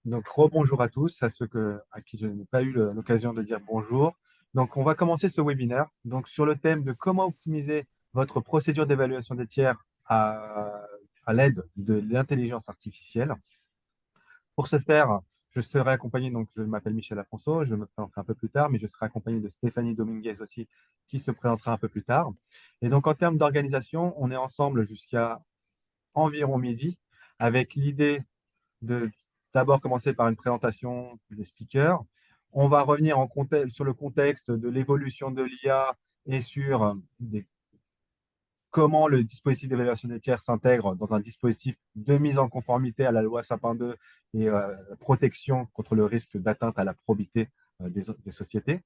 Donc, rebonjour à tous, à ceux à qui je n'ai pas eu l'occasion de dire bonjour. Donc, on va commencer ce webinaire donc, sur le thème de comment optimiser votre procédure d'évaluation des tiers à l'aide de l'intelligence artificielle. Pour ce faire, je serai accompagné, donc je m'appelle Michel Afonso, je me présenterai un peu plus tard, mais je serai accompagné de Stéphanie Dominguez aussi, qui se présentera un peu plus tard. Et donc, en termes d'organisation, on est ensemble jusqu'à environ midi, avec l'idée de d'abord commencer par une présentation des speakers. On va revenir sur le contexte de l'évolution de l'IA et sur comment le dispositif d'évaluation des tiers s'intègre dans un dispositif de mise en conformité à la loi Sapin 2 et protection contre le risque d'atteinte à la probité des sociétés.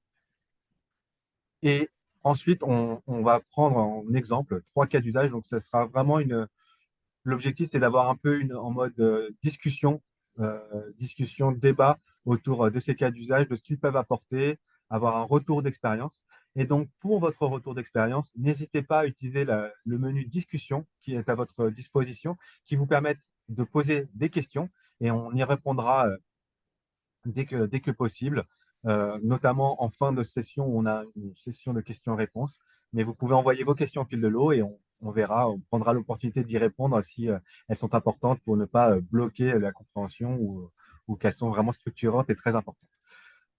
Et ensuite, on va prendre en exemple 3 cas d'usage. Donc, ce sera vraiment l'objectif, c'est d'avoir un peu en mode discussion, débat autour de ces cas d'usage, de ce qu'ils peuvent apporter, avoir un retour d'expérience. Et donc, pour votre retour d'expérience, n'hésitez pas à utiliser le menu discussion qui est à votre disposition, qui vous permet de poser des questions et on y répondra dès que possible, notamment en fin de session où on a une session de questions-réponses. Mais vous pouvez envoyer vos questions au fil de l'eau et on verra, on prendra l'opportunité d'y répondre si elles sont importantes pour ne pas bloquer la compréhension ou qu'elles sont vraiment structurantes et très importantes.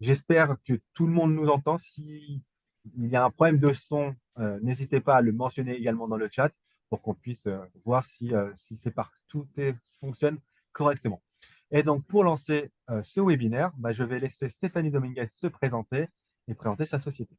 J'espère que tout le monde nous entend. S'il y a un problème de son, n'hésitez pas à le mentionner également dans le chat pour qu'on puisse voir si tout fonctionne correctement. Et donc, pour lancer ce webinaire, je vais laisser Stéphanie Dominguez se présenter et présenter sa société.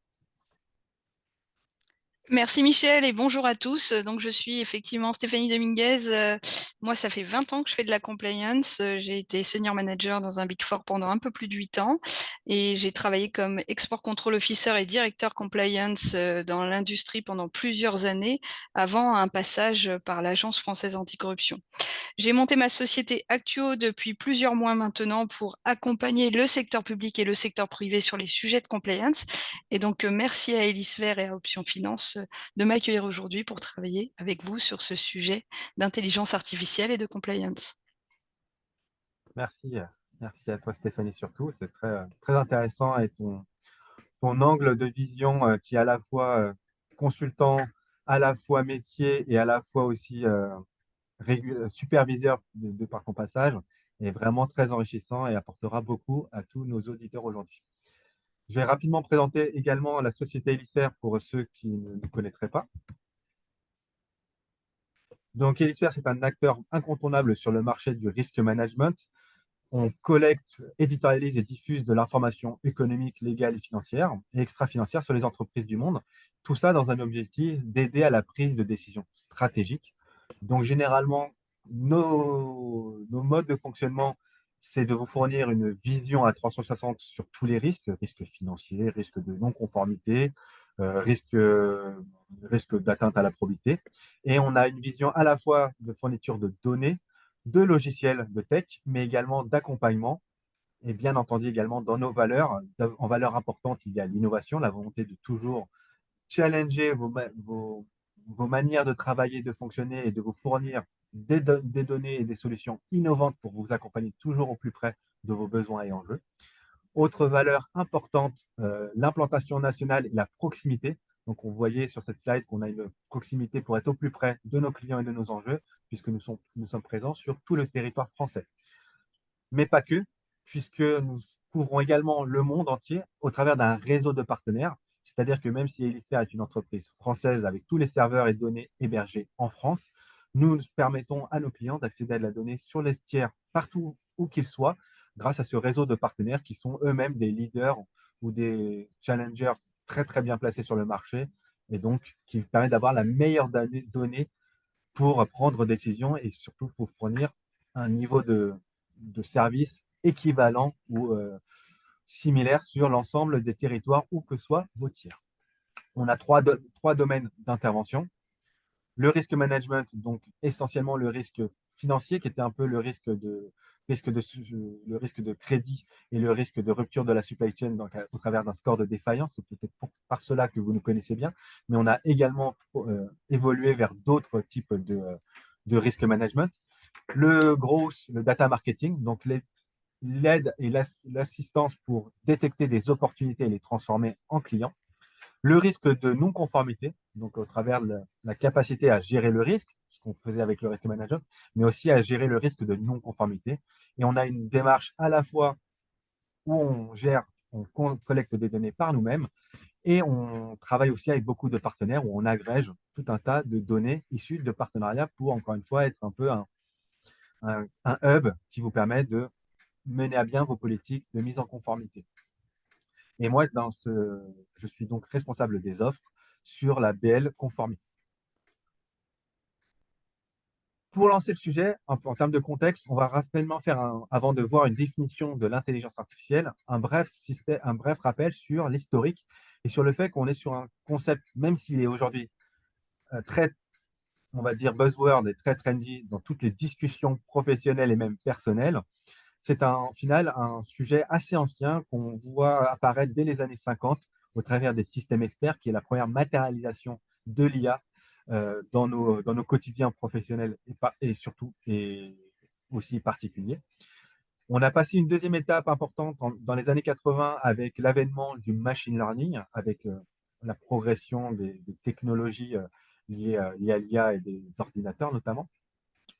Merci Michel et bonjour à tous. Donc je suis effectivement Stéphanie Dominguez. Moi, ça fait 20 ans que je fais de la compliance. J'ai été senior manager dans un Big Four pendant un peu plus de 8 ans et j'ai travaillé comme export control officer et directeur compliance dans l'industrie pendant plusieurs années avant un passage par l'Agence française anticorruption. J'ai monté ma société Actuo depuis plusieurs mois maintenant pour accompagner le secteur public et le secteur privé sur les sujets de compliance. Et donc, merci à Elisver et à Option Finance de m'accueillir aujourd'hui pour travailler avec vous sur ce sujet d'intelligence artificielle et de compliance. Merci, merci à toi Stéphanie surtout. C'est très intéressant et ton angle de vision qui est à la fois consultant, à la fois métier et à la fois aussi superviseur de par ton passage est vraiment très enrichissant et apportera beaucoup à tous nos auditeurs aujourd'hui. Je vais rapidement présenter également la société Elisfer pour ceux qui ne nous connaîtraient pas. Donc, Elisfer, c'est un acteur incontournable sur le marché du risk management. On collecte, éditorialise et diffuse de l'information économique, légale et financière et extra-financière sur les entreprises du monde. Tout ça dans un objectif d'aider à la prise de décision stratégique. Donc, généralement, nos modes de fonctionnement, c'est de vous fournir une vision à 360 sur tous les risques financiers, risques de non-conformité, risques risque d'atteinte à la probité. Et on a une vision à la fois de fourniture de données, de logiciels de tech, mais également d'accompagnement. Et bien entendu également dans nos valeurs, en valeurs importantes, il y a l'innovation, la volonté de toujours challenger vos manières de travailler, de fonctionner et de vous fournir des données et des solutions innovantes pour vous accompagner toujours au plus près de vos besoins et enjeux. Autre valeur importante, l'implantation nationale et la proximité. Donc, on voyait sur cette slide qu'on a une proximité pour être au plus près de nos clients et de nos enjeux, puisque nous sommes présents sur tout le territoire français. Mais pas que, puisque nous couvrons également le monde entier au travers d'un réseau de partenaires. C'est-à-dire que même si Elisfer est une entreprise française avec tous les serveurs et données hébergés en France, nous permettons à nos clients d'accéder à de la donnée sur les tiers partout où qu'ils soient, grâce à ce réseau de partenaires qui sont eux-mêmes des leaders ou des challengers très très bien placés sur le marché et donc qui permettent d'avoir la meilleure donnée pour prendre des décisions et surtout pour fournir un niveau de service équivalent ou similaire sur l'ensemble des territoires où que soient vos tiers. On a trois domaines d'intervention. Le risque management, donc essentiellement le risque financier, qui était un peu le risque de crédit et le risque de rupture de la supply chain donc, au travers d'un score de défaillance. C'est peut-être par cela que vous nous connaissez bien, mais on a également évolué vers d'autres types de risk management. Le data marketing, donc l'aide et l'assistance pour détecter des opportunités et les transformer en clients. Le risque de non-conformité, donc au travers de la capacité à gérer le risque, ce qu'on faisait avec le risk management, mais aussi à gérer le risque de non-conformité. Et on a une démarche à la fois où on gère, on collecte des données par nous-mêmes et on travaille aussi avec beaucoup de partenaires où on agrège tout un tas de données issues de partenariats pour, encore une fois, être un peu un hub qui vous permet de mener à bien vos politiques de mise en conformité. Et moi, je suis donc responsable des offres sur la BL conformité. Pour lancer le sujet, en termes de contexte, on va rapidement faire, avant de voir une définition de l'intelligence artificielle, un bref rappel sur l'historique et sur le fait qu'on est sur un concept, même s'il est aujourd'hui très, on va dire, buzzword et très trendy dans toutes les discussions professionnelles et même personnelles. C'est au final un sujet assez ancien qu'on voit apparaître dès les années 50 au travers des systèmes experts, qui est la première matérialisation de l'IA dans nos quotidiens professionnels et surtout et aussi particuliers. On a passé une deuxième étape importante dans les années 80 avec l'avènement du machine learning, avec la progression des technologies liées à l'IA et des ordinateurs notamment.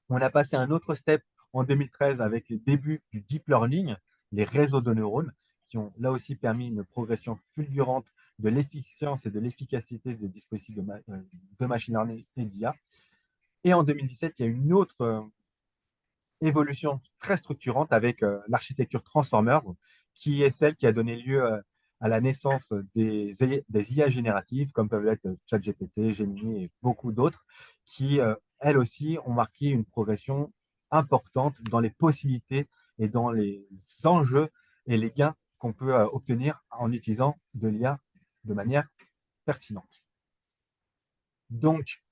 On a passé un autre step en 2013 avec les débuts du deep learning, les réseaux de neurones, qui ont là aussi permis une progression fulgurante de l'efficience et de l'efficacité des dispositifs de machine learning et d'IA. Et en 2017, il y a une autre évolution très structurante avec l'architecture Transformer, qui est celle qui a donné lieu à la naissance des IA génératives, comme peuvent être ChatGPT, Gemini et beaucoup d'autres, qui, elles aussi, ont marqué une progression importante dans les possibilités et dans les enjeux et les gains qu'on peut obtenir en utilisant de l'IA de manière pertinente. Donc,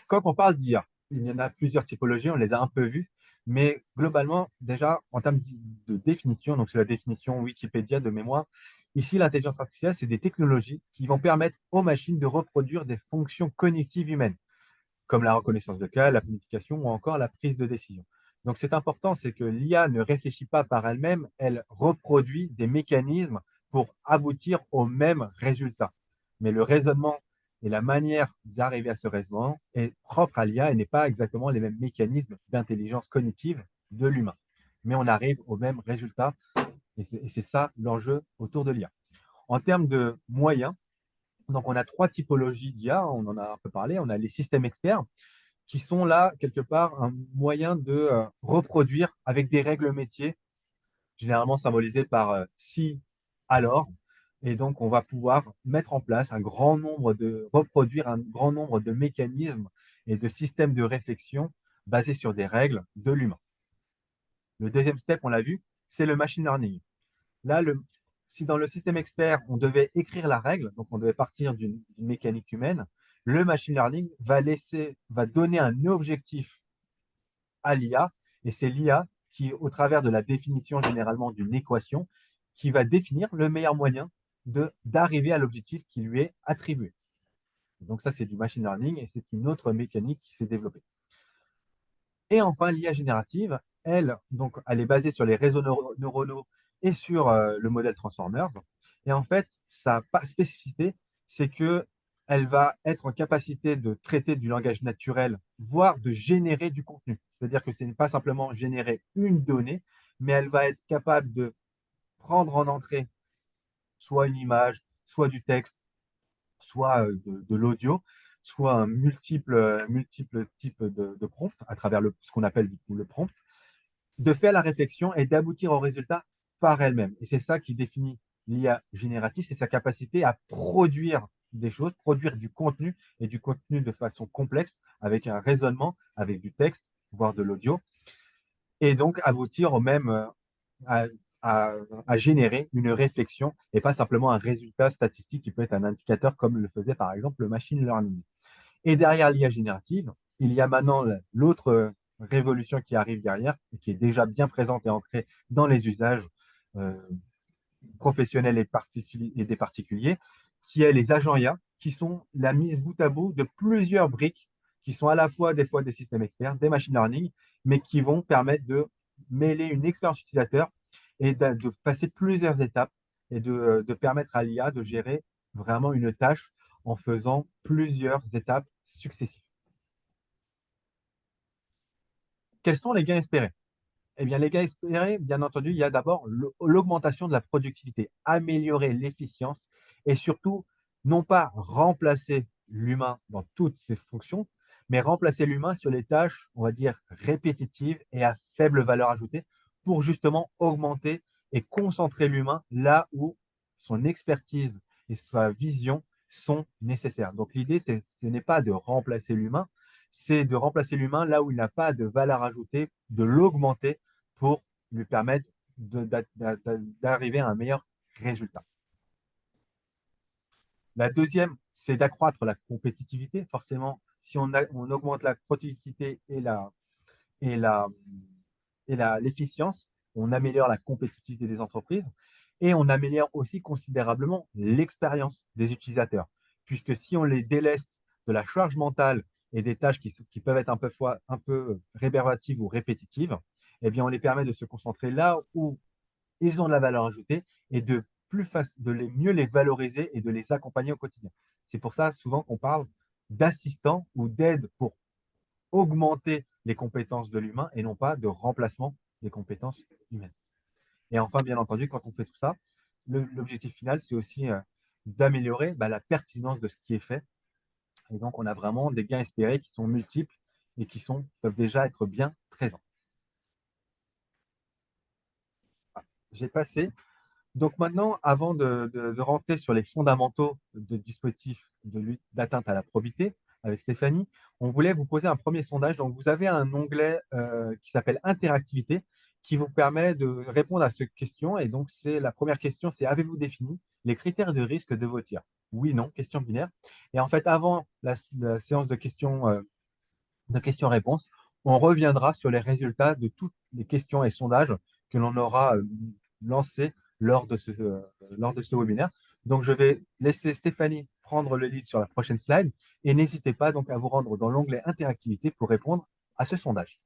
quand on parle d'IA, il y en a plusieurs typologies, on les a un peu vues, mais globalement, déjà, en termes de définition, donc c'est la définition Wikipédia de mémoire, ici, l'intelligence artificielle, c'est des technologies qui vont permettre aux machines de reproduire des fonctions cognitives humaines, comme la reconnaissance de cas, la planification ou encore la prise de décision. Donc, c'est important, c'est que l'IA ne réfléchit pas par elle-même, elle reproduit des mécanismes pour aboutir au même résultat. Mais le raisonnement et la manière d'arriver à ce raisonnement est propre à l'IA et n'est pas exactement les mêmes mécanismes d'intelligence cognitive de l'humain. Mais on arrive au même résultat et c'est ça l'enjeu autour de l'IA. En termes de moyens, donc on a trois typologies d'IA, on en a un peu parlé. On a les systèmes experts qui sont là, quelque part, un moyen de reproduire avec des règles métiers, généralement symbolisées par si, alors. Et donc, on va pouvoir mettre en place reproduire un grand nombre de mécanismes et de systèmes de réflexion basés sur des règles de l'humain. Le deuxième step, on l'a vu, c'est le machine learning. Là, si dans le système expert, on devait écrire la règle, donc on devait partir d'une mécanique humaine, le machine learning va donner un objectif à l'IA, et c'est l'IA qui, au travers de la définition généralement d'une équation, qui va définir le meilleur moyen d'arriver à l'objectif qui lui est attribué. Donc ça, c'est du machine learning et c'est une autre mécanique qui s'est développée. Et enfin, l'IA générative, elle, donc, elle est basée sur les réseaux neuronaux et sur le modèle Transformers. Et en fait, sa spécificité, c'est qu'elle va être en capacité de traiter du langage naturel, voire de générer du contenu. C'est-à-dire que ce n'est pas simplement générer une donnée, mais elle va être capable de prendre en entrée soit une image, soit du texte, soit de l'audio, soit un multiple types de prompts à travers ce qu'on appelle du coup le prompt, de faire la réflexion et d'aboutir au résultat par elle-même. Et c'est ça qui définit l'IA générative, c'est sa capacité à produire des choses, produire du contenu et du contenu de façon complexe, avec un raisonnement, avec du texte, voire de l'audio, et donc aboutir au même, à, à générer une réflexion et pas simplement un résultat statistique qui peut être un indicateur comme le faisait par exemple le machine learning. Et derrière l'IA générative, il y a maintenant l'autre révolution qui arrive derrière et qui est déjà bien présente et ancrée dans les usages euh, professionnels et des particuliers, qui est les agents IA, qui sont la mise bout à bout de plusieurs briques qui sont à la fois des systèmes experts, des machine learning, mais qui vont permettre de mêler une expérience utilisateur et de passer plusieurs étapes et de permettre à l'IA de gérer vraiment une tâche en faisant plusieurs étapes successives. Quels sont les gains espérés? Eh bien, les gains espérés, bien entendu, il y a d'abord l'augmentation de la productivité, améliorer l'efficience et surtout, non pas remplacer l'humain dans toutes ses fonctions, mais remplacer l'humain sur les tâches, on va dire, répétitives et à faible valeur ajoutée pour justement augmenter et concentrer l'humain là où son expertise et sa vision sont nécessaires. Donc l'idée, ce n'est pas de remplacer l'humain, c'est de remplacer l'humain là où il n'a pas de valeur ajoutée, de l'augmenter pour lui permettre d'arriver à un meilleur résultat. La deuxième, c'est d'accroître la compétitivité. Forcément, si on augmente la productivité et l'efficience, on améliore la compétitivité des entreprises et on améliore aussi considérablement l'expérience des utilisateurs. Puisque si on les déleste de la charge mentale et des tâches qui peuvent être un peu rébarbatives ou répétitives, eh bien, on les permet de se concentrer là où ils ont de la valeur ajoutée et mieux les valoriser et de les accompagner au quotidien. C'est pour ça souvent qu'on parle d'assistants ou d'aide pour augmenter les compétences de l'humain et non pas de remplacement des compétences humaines. Et enfin, bien entendu, quand on fait tout ça, l'objectif final, c'est aussi d'améliorer la pertinence de ce qui est fait. Et donc, on a vraiment des gains espérés qui sont multiples et peuvent déjà être bien présents. J'ai passé. Donc maintenant, avant de rentrer sur les fondamentaux de dispositifs de lutte d'atteinte à la probité avec Stéphanie, on voulait vous poser un premier sondage. Donc vous avez un onglet qui s'appelle Interactivité qui vous permet de répondre à cette question. Et donc c'est la première question, c'est avez-vous défini les critères de risque de vos tirs? Oui, non, question binaire. Et en fait, avant la séance de questions-réponses, on reviendra sur les résultats de toutes les questions et sondages que l'on aura lancés lors de ce webinaire. Donc, je vais laisser Stéphanie prendre le lead sur la prochaine slide et n'hésitez pas donc à vous rendre dans l'onglet Interactivité pour répondre à ce sondage.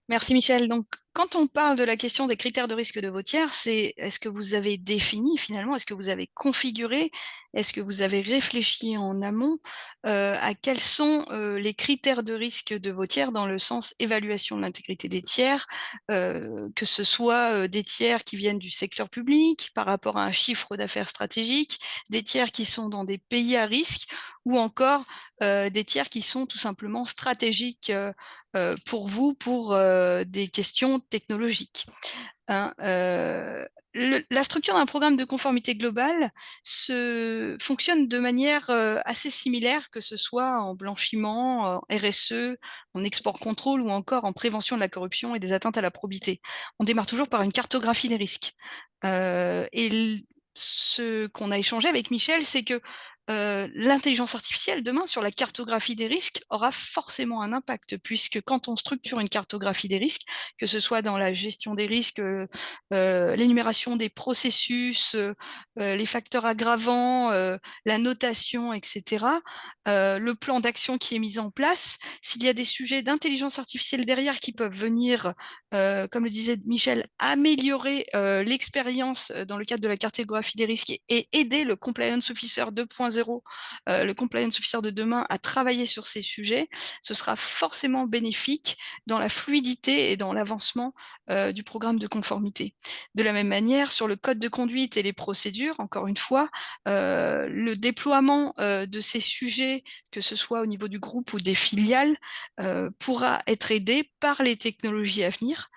Merci Michel. Donc, quand on parle de la question des critères de risque de vos tiers, c'est est-ce que vous avez défini finalement, est-ce que vous avez configuré, est-ce que vous avez réfléchi en amont à quels sont les critères de risque de vos tiers dans le sens évaluation de l'intégrité des tiers, que ce soit des tiers qui viennent du secteur public par rapport à un chiffre d'affaires stratégique, des tiers qui sont dans des pays à risque ou encore des tiers qui sont tout simplement stratégiques pour vous, pour des questions technologiques. Hein, la structure d'un programme de conformité globale fonctionne de manière assez similaire, que ce soit en blanchiment, en RSE, en export contrôle ou encore en prévention de la corruption et des atteintes à la probité. On démarre toujours par une cartographie des risques. Et ce qu'on a échangé avec Michel, c'est que l'intelligence artificielle, demain, sur la cartographie des risques, aura forcément un impact, puisque quand on structure une cartographie des risques, que ce soit dans la gestion des risques, l'énumération des processus, les facteurs aggravants, la notation, etc., le plan d'action qui est mis en place, s'il y a des sujets d'intelligence artificielle derrière qui peuvent venir, comme le disait Michel, améliorer l'expérience dans le cadre de la cartographie des risques et aider le compliance officer 2.0, le compliance officer de demain, à travailler sur ces sujets, ce sera forcément bénéfique dans la fluidité et dans l'avancement du programme de conformité. De la même manière, sur le code de conduite et les procédures, encore une fois, le déploiement de ces sujets, que ce soit au niveau du groupe ou des filiales, pourra être aidé par les technologies à venir.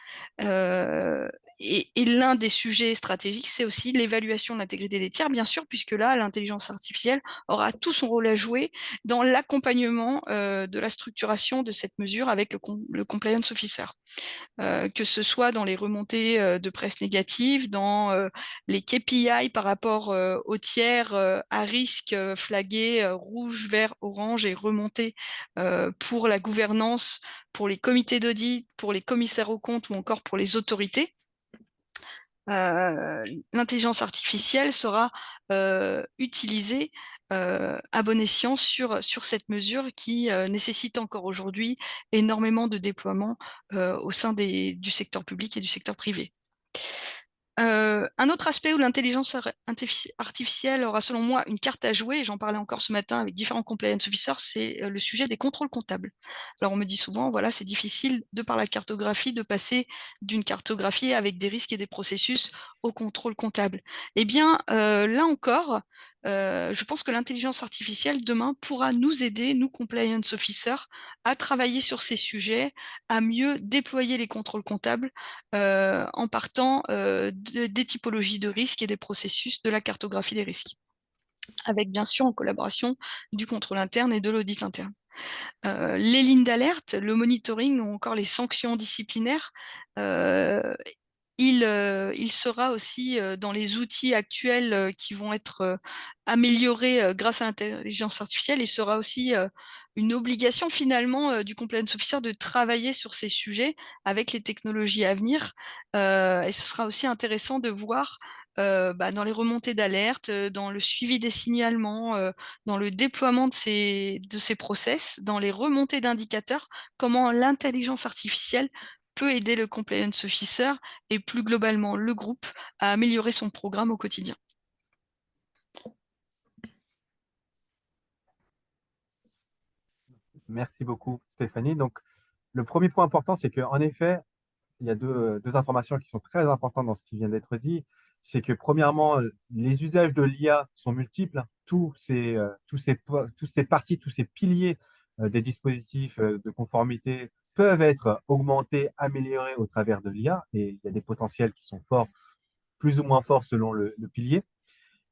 Et l'un des sujets stratégiques, c'est aussi l'évaluation de l'intégrité des tiers, bien sûr, puisque là, l'intelligence artificielle aura tout son rôle à jouer dans l'accompagnement de la structuration de cette mesure avec le compliance officer. Que ce soit dans les remontées de presse négatives, dans les KPI par rapport aux tiers à risque flagués rouge, vert, orange et remontés pour la gouvernance, pour les comités d'audit, pour les commissaires aux comptes ou encore pour les autorités. l'intelligence artificielle sera utilisée à bon escient sur cette mesure qui nécessite encore aujourd'hui énormément de déploiement au sein du secteur public et du secteur privé. Un autre aspect où l'intelligence artificielle aura, selon moi, une carte à jouer, et j'en parlais encore ce matin avec différents compliance officers, c'est le sujet des contrôles comptables. Alors on me dit souvent, voilà, c'est difficile, de par la cartographie, de passer d'une cartographie avec des risques et des processus au contrôle comptable. Eh bien, là encore, je pense que l'intelligence artificielle, demain, pourra nous aider, nous, compliance officers, à travailler sur ces sujets, à mieux déployer les contrôles comptables, en partant des typologies de risques et des processus de la cartographie des risques, avec bien sûr en collaboration du contrôle interne et de l'audit interne. Les lignes d'alerte, le monitoring ou encore les sanctions disciplinaires, il sera aussi dans les outils actuels qui vont être améliorés grâce à l'intelligence artificielle. Il sera aussi une obligation finalement du compliance officer de travailler sur ces sujets avec les technologies à venir. Et ce sera aussi intéressant de voir dans les remontées d'alerte, dans le suivi des signalements, dans le déploiement de ces process, dans les remontées d'indicateurs, comment l'intelligence artificielle peut aider le compliance officer et plus globalement le groupe à améliorer son programme au quotidien. Merci beaucoup, Stéphanie. Donc, le premier point important, c'est qu'en effet, il y a deux informations qui sont très importantes dans ce qui vient d'être dit. C'est que, premièrement, les usages de l'IA sont multiples. Tous ces parties, tous ces piliers des dispositifs de conformité peuvent être augmentés, améliorés au travers de l'IA. Et il y a des potentiels qui sont forts, plus ou moins forts selon le pilier.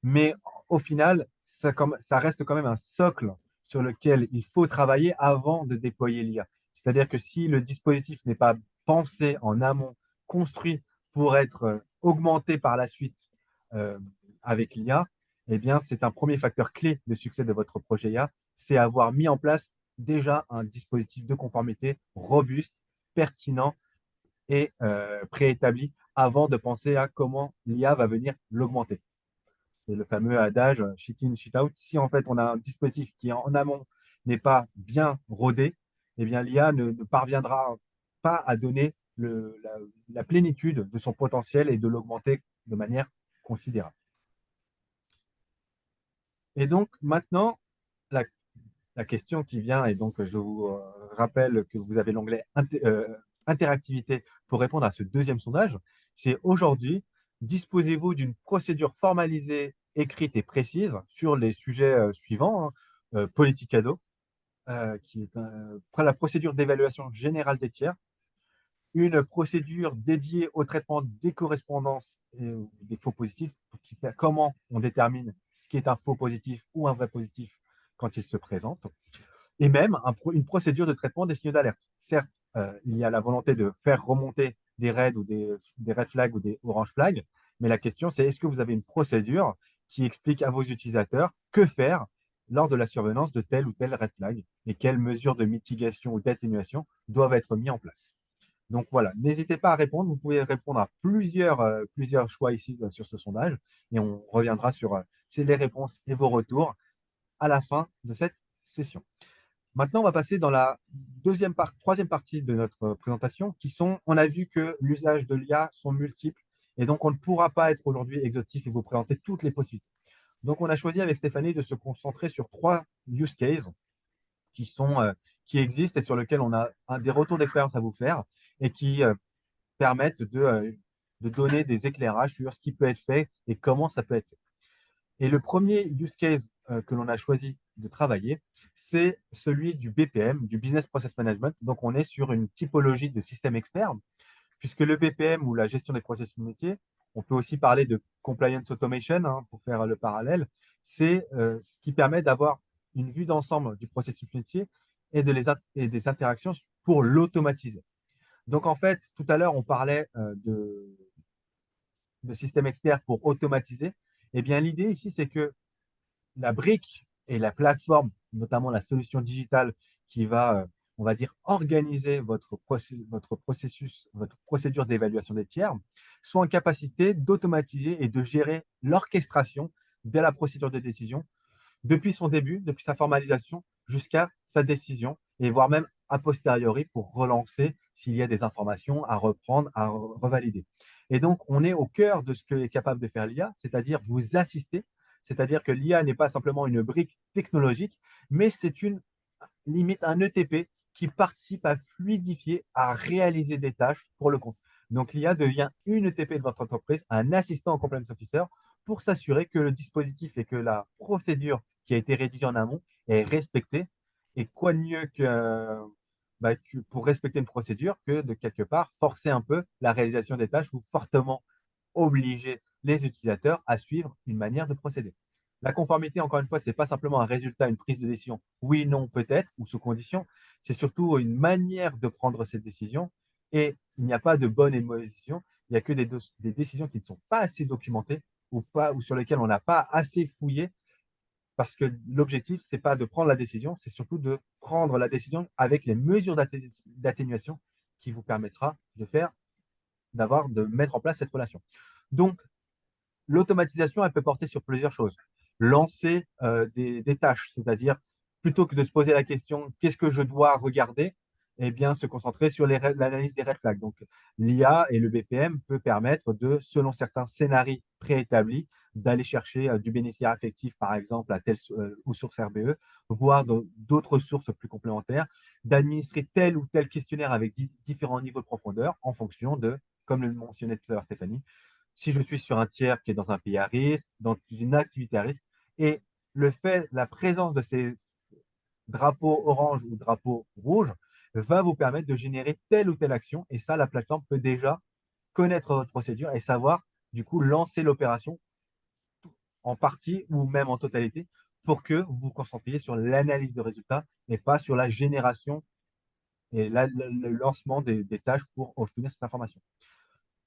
Mais au final, ça reste quand même un socle sur lequel il faut travailler avant de déployer l'IA. C'est-à-dire que si le dispositif n'est pas pensé en amont, construit pour être augmenté par la suite euh, avec l'IA, eh bien, c'est un premier facteur clé de succès de votre projet IA, c'est avoir mis en place déjà un dispositif de conformité robuste, pertinent et préétabli avant de penser à comment l'IA va venir l'augmenter. C'est le fameux adage shit in, shit out. Si en fait on a un dispositif qui en amont n'est pas bien rodé, eh bien l'IA ne parviendra pas à donner la plénitude de son potentiel et de l'augmenter de manière considérable. Et donc maintenant, la, la question qui vient, et donc je vous rappelle que vous avez l'onglet interactivité pour répondre à ce deuxième sondage, c'est aujourd'hui, disposez-vous d'une procédure formalisée, écrite et précise sur les sujets suivants, hein, politique ado, qui est la procédure d'évaluation générale des tiers, une procédure dédiée au traitement des correspondances et des faux positifs, comment on détermine ce qui est un faux positif ou un vrai positif quand il se présente, et même une procédure de traitement des signaux d'alerte. Certes, il y a la volonté de faire remonter des reds ou des red flags ou des orange flags, mais la question c'est est-ce que vous avez une procédure qui explique à vos utilisateurs que faire lors de la survenance de tel ou tel red flag et quelles mesures de mitigation ou d'atténuation doivent être mises en place. Donc voilà, n'hésitez pas à répondre. Vous pouvez répondre à plusieurs choix ici sur ce sondage et on reviendra sur les réponses et vos retours à la fin de cette session. Maintenant, on va passer dans la troisième partie de notre présentation, qui sont, on a vu que l'usage de l'IA sont multiples, et donc on ne pourra pas être aujourd'hui exhaustif et vous présenter toutes les possibilités. Donc, on a choisi avec Stéphanie de se concentrer sur 3 use cases qui existent et sur lesquels on a des retours d'expérience à vous faire et qui permettent de donner des éclairages sur ce qui peut être fait et comment ça peut être fait. Et le premier use case que l'on a choisi de travailler, c'est celui du BPM, du Business Process Management. Donc, on est sur une typologie de système expert, puisque le BPM ou la gestion des processus métiers, on peut aussi parler de compliance automation, hein, pour faire le parallèle, c'est ce qui permet d'avoir une vue d'ensemble du processus métier et des interactions pour l'automatiser. Donc, en fait, tout à l'heure, on parlait de système expert pour automatiser. Eh bien, l'idée ici, c'est que la brique et la plateforme, notamment la solution digitale qui va on va dire, organiser votre processus, votre procédure d'évaluation des tiers, soit en capacité d'automatiser et de gérer l'orchestration de la procédure de décision depuis son début, depuis sa formalisation jusqu'à sa décision, et voire même a posteriori pour relancer s'il y a des informations à reprendre, à revalider. Et donc, on est au cœur de ce que est capable de faire l'IA, c'est-à-dire vous assister, c'est-à-dire que l'IA n'est pas simplement une brique technologique, mais c'est une limite un ETP qui participe à fluidifier, à réaliser des tâches pour le compte. Donc l'IA devient une ETP de votre entreprise, un assistant au compliance officer, pour s'assurer que le dispositif et que la procédure qui a été rédigée en amont est respectée. Et quoi de mieux que pour respecter une procédure que de quelque part forcer un peu la réalisation des tâches ou fortement obliger les utilisateurs à suivre une manière de procéder. La conformité, encore une fois, ce n'est pas simplement un résultat, une prise de décision, oui, non, peut-être, ou sous condition, c'est surtout une manière de prendre cette décision, et il n'y a pas de bonne et de mauvaise décision, il n'y a que des décisions qui ne sont pas assez documentées ou sur lesquelles on n'a pas assez fouillé, parce que l'objectif, ce n'est pas de prendre la décision, c'est surtout de prendre la décision avec les mesures d'atténuation qui vous permettra de mettre en place cette relation. Donc, l'automatisation, elle peut porter sur plusieurs choses. Lancer des tâches, c'est-à-dire plutôt que de se poser la question qu'est-ce que je dois regarder, eh bien, se concentrer sur l'analyse des red flags. Donc, l'IA et le BPM peut permettre de, selon certains scénarios préétablis, d'aller chercher du bénéficiaire affectif, par exemple, à telle ou source RBE, voire d'autres sources plus complémentaires, d'administrer tel ou tel questionnaire avec différents niveaux de profondeur en fonction de, comme le mentionnait tout à l'heure Stéphanie, si je suis sur un tiers qui est dans un pays à risque, dans une activité à risque, et la présence de ces drapeaux orange ou drapeaux rouge va vous permettre de générer telle ou telle action. Et ça, la plateforme peut déjà connaître votre procédure et savoir, du coup, lancer l'opération en partie ou même en totalité pour que vous vous concentriez sur l'analyse de résultats et pas sur la génération et le lancement des tâches pour obtenir cette information.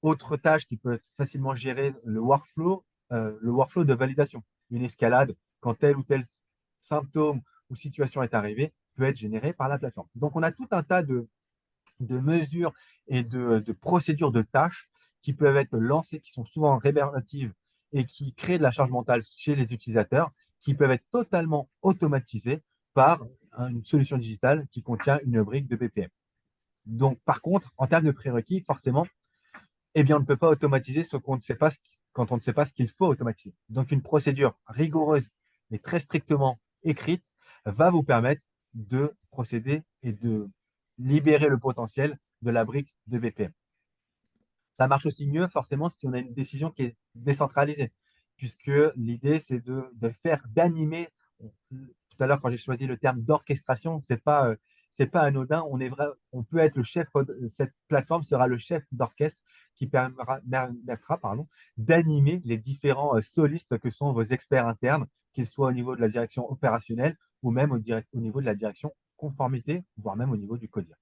Autre tâche qui peut facilement gérer le workflow de validation. Une escalade, quand tel ou tel symptôme ou situation est arrivé, peut être généré par la plateforme. Donc, on a tout un tas de mesures et de procédures de tâches qui peuvent être lancées, qui sont souvent rébarbatives et qui créent de la charge mentale chez les utilisateurs, qui peuvent être totalement automatisées par une solution digitale qui contient une brique de BPM. Donc, par contre, en termes de prérequis, forcément, eh bien, on ne peut pas automatiser ce qu'on ne sait pas quand on ne sait pas ce qu'il faut automatiser. Donc, une procédure rigoureuse et très strictement écrite va vous permettre de procéder et de libérer le potentiel de la brique de BPM. Ça marche aussi mieux, forcément, si on a une décision qui est décentralisée, puisque l'idée, c'est d'animer. Tout à l'heure, quand j'ai choisi le terme d'orchestration, c'est pas anodin. On peut être le chef, cette plateforme sera le chef d'orchestre qui permettra d'animer les différents solistes que sont vos experts internes, qu'ils soient au niveau de la direction opérationnelle ou même au niveau de la direction conformité, voire même au niveau du codir.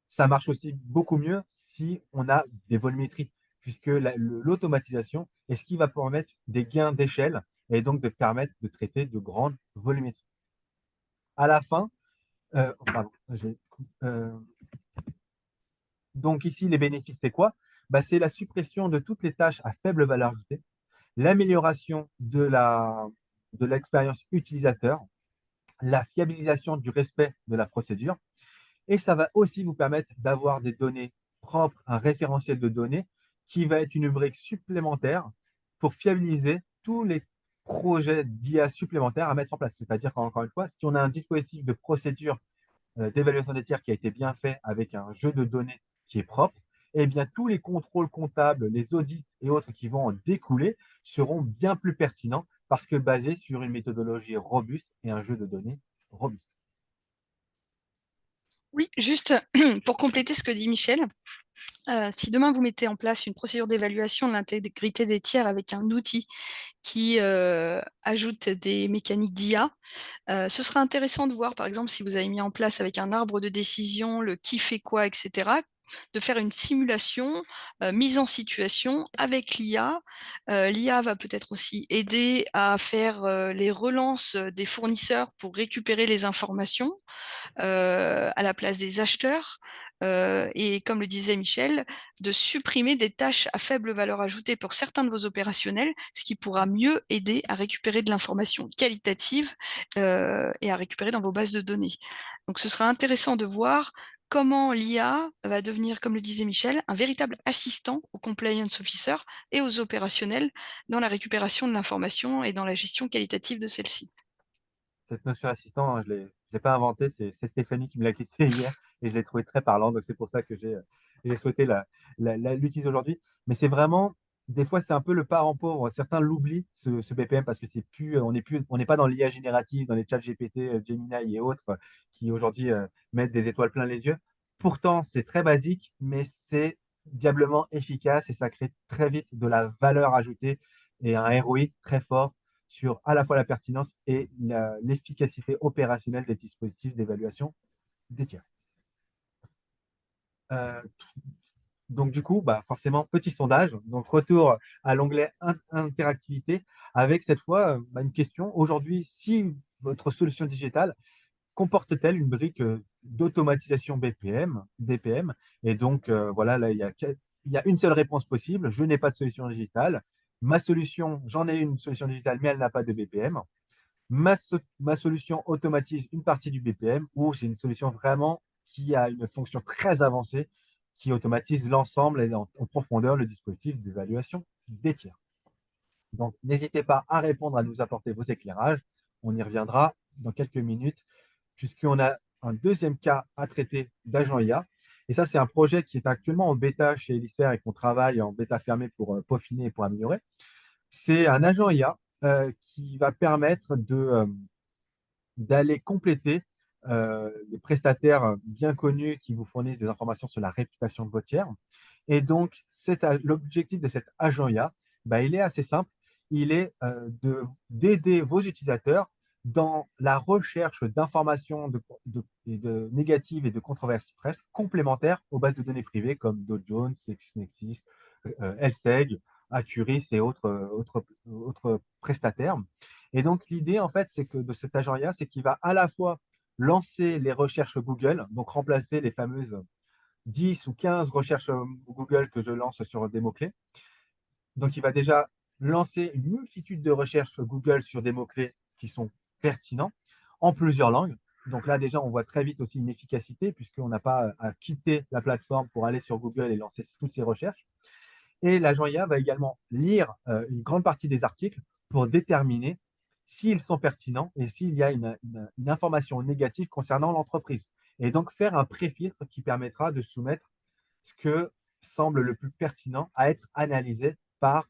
Ça marche aussi beaucoup mieux si on a des volumétries, puisque l'automatisation est ce qui va permettre des gains d'échelle et donc de permettre de traiter de grandes volumétries. À la fin, pardon, donc ici, les bénéfices, c'est quoi? C'est la suppression de toutes les tâches à faible valeur ajoutée, l'amélioration de l'expérience utilisateur, la fiabilisation du respect de la procédure, et ça va aussi vous permettre d'avoir des données propres, un référentiel de données qui va être une brique supplémentaire pour fiabiliser tous les projets d'IA supplémentaires à mettre en place. C'est-à-dire qu'encore une fois, si on a un dispositif de procédure d'évaluation des tiers qui a été bien fait avec un jeu de données qui est propre, eh bien, tous les contrôles comptables, les audits et autres qui vont en découler seront bien plus pertinents parce que basés sur une méthodologie robuste et un jeu de données robuste. Oui, juste pour compléter ce que dit Michel, si demain vous mettez en place une procédure d'évaluation de l'intégrité des tiers avec un outil qui ajoute des mécaniques d'IA, ce sera intéressant de voir, par exemple, si vous avez mis en place avec un arbre de décision le qui fait quoi, etc., de faire une simulation, mise en situation avec l'IA. L'IA va peut-être aussi aider à faire, les relances, des fournisseurs pour récupérer les informations, à la place des acheteurs, et comme le disait Michel, de supprimer des tâches à faible valeur ajoutée pour certains de vos opérationnels, ce qui pourra mieux aider à récupérer de l'information qualitative, et à récupérer dans vos bases de données. Donc ce sera intéressant de voir comment l'IA va devenir, comme le disait Michel, un véritable assistant aux compliance officers et aux opérationnels dans la récupération de l'information et dans la gestion qualitative de celle-ci. Cette notion d'assistant, hein, je l'ai pas inventée, c'est Stéphanie qui me l'a glissé hier et je l'ai trouvé très parlant. Donc c'est pour ça que j'ai souhaité l'utiliser aujourd'hui. Mais c'est vraiment, des fois, c'est un peu le parent pauvre. Certains l'oublient, ce BPM, parce que c'est plus, on n'est pas dans l'IA générative, dans les chats GPT, Gemini et autres, qui aujourd'hui mettent des étoiles plein les yeux. Pourtant, c'est très basique, mais c'est diablement efficace et ça crée très vite de la valeur ajoutée et un ROI très fort sur à la fois la pertinence et l'efficacité opérationnelle des dispositifs d'évaluation des tiers. Euh, donc du coup, bah, forcément, petit sondage. Donc retour à l'onglet interactivité avec cette fois une question. Aujourd'hui, si votre solution digitale comporte-t-elle une brique d'automatisation BPM? Et donc, voilà, là, il y a une seule réponse possible. Je n'ai pas de solution digitale. Ma solution, j'en ai une solution digitale, mais elle n'a pas de BPM. Ma solution automatise une partie du BPM ou c'est une solution vraiment qui a une fonction très avancée qui automatise l'ensemble et en profondeur le dispositif d'évaluation des tiers. Donc, n'hésitez pas à répondre, à nous apporter vos éclairages. On y reviendra dans quelques minutes, puisqu'on a un deuxième cas à traiter d'agent IA. Et ça, c'est un projet qui est actuellement en bêta chez Elisphère et qu'on travaille en bêta fermée pour peaufiner et pour améliorer. C'est un agent IA qui va permettre d'aller compléter les prestataires bien connus qui vous fournissent des informations sur la réputation de vos tiers. Et donc, l'objectif de cet agent IA, bah, il est assez simple. Il est d'aider vos utilisateurs dans la recherche d'informations de négatives et de controverses presse complémentaires aux bases de données privées comme Dow Jones, LexisNexis, LSEG, Acuris et autres prestataires. Et donc, l'idée, en fait, c'est que de cet agent IA, c'est qu'il va à la fois lancer les recherches Google, donc remplacer les fameuses 10 ou 15 recherches Google que je lance sur des mots-clés. Donc, il va déjà lancer une multitude de recherches Google sur des mots-clés qui sont pertinents en plusieurs langues. Donc là, déjà, on voit très vite aussi une efficacité puisqu'on n'a pas à quitter la plateforme pour aller sur Google et lancer toutes ces recherches. Et l'agent IA va également lire une grande partie des articles pour déterminer s'ils sont pertinents et s'il y a une information négative concernant l'entreprise. Et donc faire un pré-filtre qui permettra de soumettre ce que semble le plus pertinent à être analysé par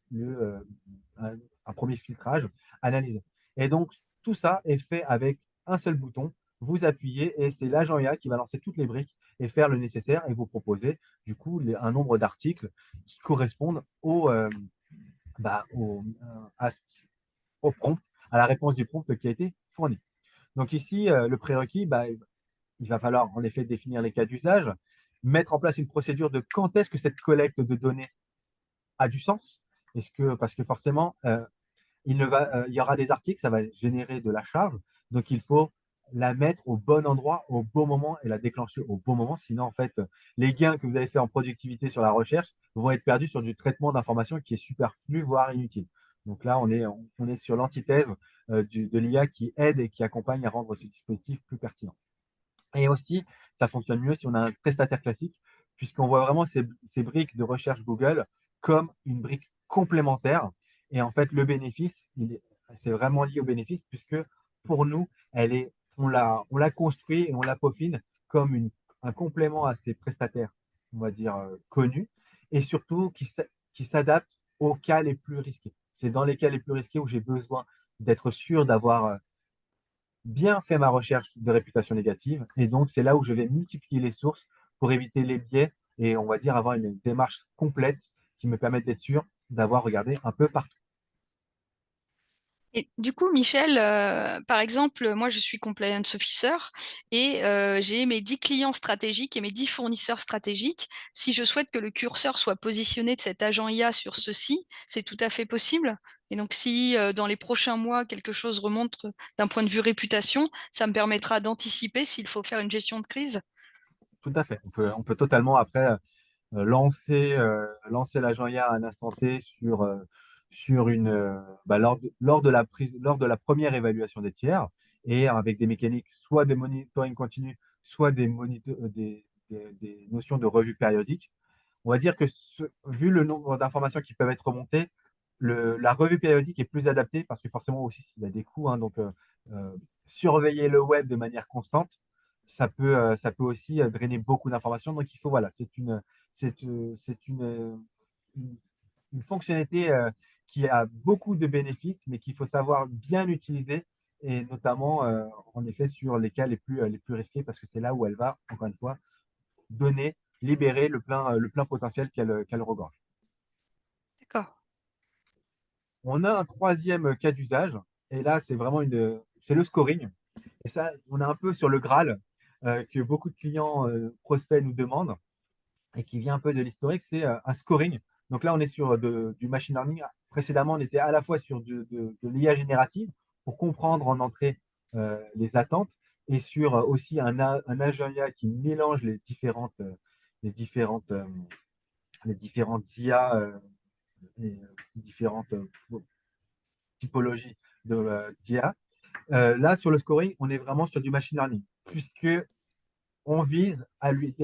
un premier filtrage analysé. Et donc tout ça est fait avec un seul bouton. Vous appuyez et c'est l'agent IA qui va lancer toutes les briques et faire le nécessaire et vous proposer du coup un nombre d'articles qui correspondent bah, au prompt, à la réponse du prompt qui a été fourni. Donc ici, le prérequis, bah, il va falloir en effet définir les cas d'usage, mettre en place une procédure de quand est-ce que cette collecte de données a du sens. Parce que forcément, il y aura des articles, ça va générer de la charge. Donc, il faut la mettre au bon endroit, au bon moment et la déclencher au bon moment. Sinon, en fait, les gains que vous avez fait en productivité sur la recherche vont être perdus sur du traitement d'informations qui est superflu, voire inutile. Donc là, on est sur l'antithèse de l'IA qui aide et qui accompagne à rendre ce dispositif plus pertinent. Et aussi, ça fonctionne mieux si on a un prestataire classique, puisqu'on voit vraiment ces briques de recherche Google comme une brique complémentaire. Et en fait, le bénéfice, c'est vraiment lié au bénéfice, puisque pour nous, on l'a construit et on la peaufine comme un complément à ces prestataires, on va dire, connus, et surtout qui s'adapte aux cas les plus risqués. C'est dans les cas les plus risqués où j'ai besoin d'être sûr d'avoir bien fait ma recherche de réputation négative. Et donc, c'est là où je vais multiplier les sources pour éviter les biais et on va dire avoir une démarche complète qui me permette d'être sûr d'avoir regardé un peu partout. Et du coup, Michel, par exemple, moi, je suis compliance officer et j'ai mes 10 clients stratégiques et mes 10 fournisseurs stratégiques. Si je souhaite que le curseur soit positionné de cet agent IA sur ceux-ci, c'est tout à fait possible. Et donc, si dans les prochains mois, quelque chose remonte d'un point de vue réputation, ça me permettra d'anticiper s'il faut faire une gestion de crise. Tout à fait. On peut totalement après lancer l'agent IA à un instant T sur lors de la première évaluation des tiers et avec des mécaniques soit de monitoring continu, soit des notions de revue périodique. On va dire que vu le nombre d'informations qui peuvent être remontées, la revue périodique est plus adaptée parce que forcément aussi il y a des coûts, hein, donc euh, surveiller le web de manière constante, ça peut aussi drainer beaucoup d'informations. Donc il faut, voilà, c'est une fonctionnalité qui a beaucoup de bénéfices, mais qu'il faut savoir bien utiliser, et notamment en effet sur les cas les plus risqués, parce que c'est là où elle va, encore une fois, donner, libérer le plein potentiel qu'elle regorge. D'accord. On a un troisième cas d'usage, et là, c'est le scoring. Et ça, on est un peu sur le Graal que beaucoup de clients prospects nous demandent et qui vient un peu de l'historique, c'est un scoring. Donc là, on est sur du machine learning. Précédemment, on était à la fois sur de l'IA générative pour comprendre en entrée les attentes et sur aussi un agent IA qui mélange les différentes, euh, les différentes IA et différentes typologies d'IA. Là, sur le scoring, on est vraiment sur du machine learning, puisque on vise à lui